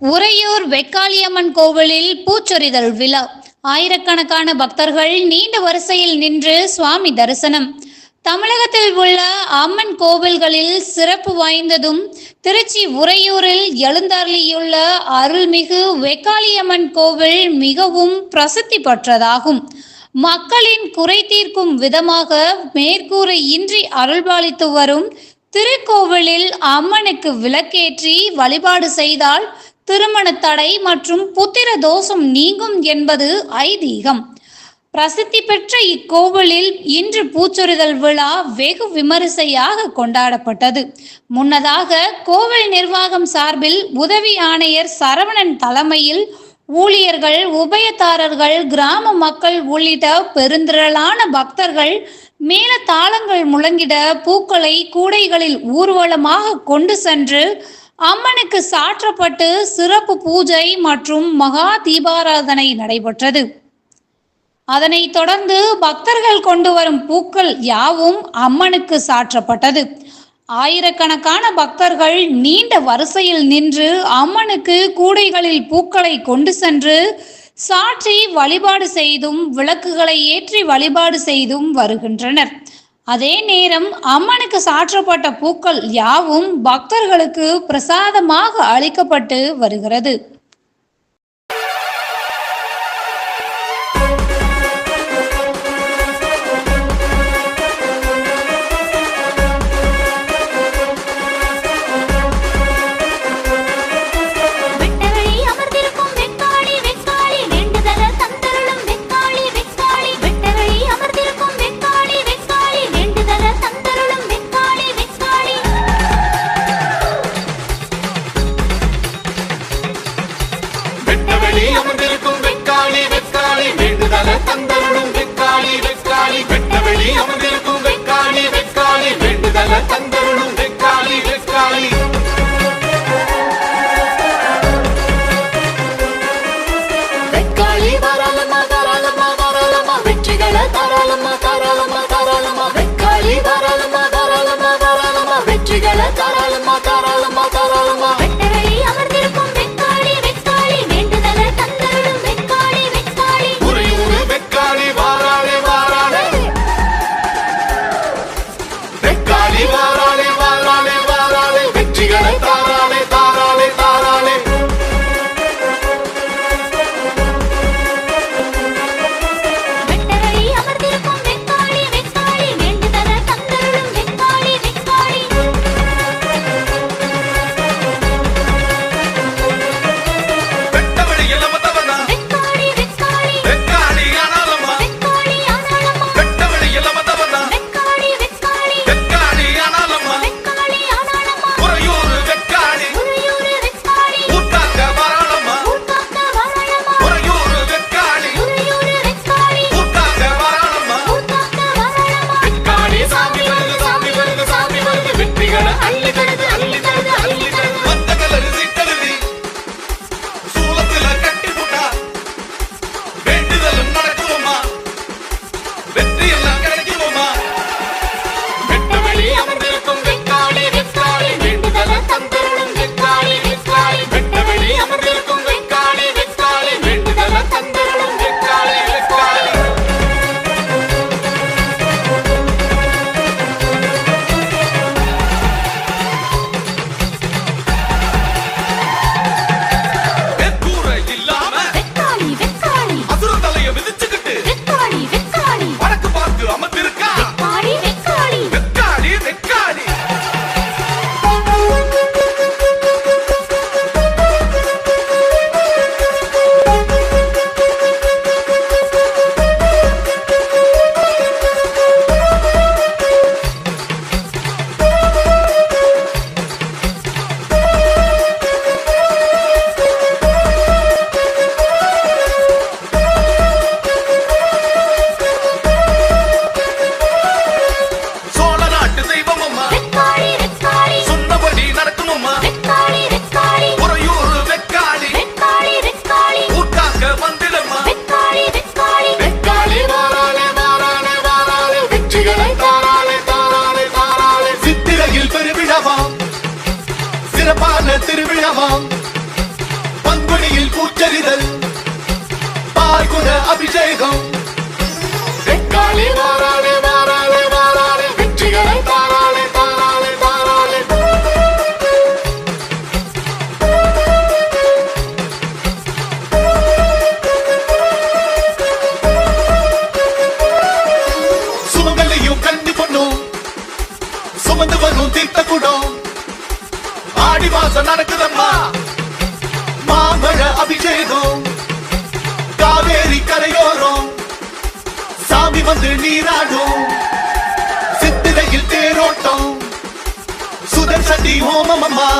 உறையூர் வெக்காளியம்மன் கோவிலில் பூச்சொரிதல் விழா. ஆயிரக்கணக்கான பக்தர்கள் நீண்ட வரிசையில் நின்று சுவாமி தரிசனம். தமிழகத்தில் உள்ள அம்மன் கோவில்களில் சிறப்பு வாய்ந்ததும் திருச்சி உறையூரில் எழுந்தருளியுள்ள அருள்மிகு வெக்காளியம்மன் கோவில் மிகவும் பிரசித்தி பெற்றதாகும். மக்களின் குறை தீர்க்கும் விதமாக மேற்கூரை இன்றி அருள்பாலித்து வரும் திருக்கோவிலில் அம்மனுக்கு விளக்கேற்றி வழிபாடு செய்தால் திருமண தடை மற்றும் புத்திர தோஷம் நீங்கும் என்பது ஐதீகம். பிரசித்தி பெற்ற இக்கோவிலில் இன்று பூச்சொரிதல் விழா வெகு விமரிசையாக கொண்டாடப்பட்டது. முன்னதாக கோவில் நிர்வாகம் சார்பில் உதவி ஆணையர் சரவணன் தலைமையில் ஊழியர்கள், உபயதாரர்கள், கிராம மக்கள் உள்ளிட்ட பெருந்திரளான பக்தர்கள் மேல தாளங்கள் முழங்கிட பூக்களை கூடைகளில் ஊர்வலமாக கொண்டு சென்று அம்மனுக்கு சாற்றப்பட்டு சிறப்பு பூஜை மற்றும் மகா தீபாராதனை நடைபெற்றது. அதனைத் தொடர்ந்து பக்தர்கள் கொண்டு வரும் பூக்கள் யாவும் அம்மனுக்கு சாற்றப்பட்டது. ஆயிரக்கணக்கான பக்தர்கள் நீண்ட வரிசையில் நின்று அம்மனுக்கு கூடைகளில் பூக்களை கொண்டு சென்று சாற்றி வழிபாடு செய்தும் விளக்குகளை ஏற்றி வழிபாடு செய்தும் வருகின்றனர். அதே நேரம் அம்மனுக்கு சாற்றப்பட்ட பூக்கள் யாவும் பக்தர்களுக்கு பிரசாதமாக அளிக்கப்பட்டு வருகிறது. சிறப்பான திருவிழாவாம் கோவில் பூச்செறிதல் பார்க்குண அபிஷேகம் வெக்காளி வாராளே வாராளே வாராளே வெற்றிகளை தாராளே தாராளே தாராளே சுமங்கலியும் கண்ணி பொண்ணும் சுமந்து வரும் தீர்த்த குடம் ஆடி மாசம் நடக்குதம்மா மாமழ அபிஷேகம் காவேரி கரையோரம் சாமி வந்து நீராடும் சித்திரையில் தேரோட்டம் சுதர்சதி ஹோமம் அம்மா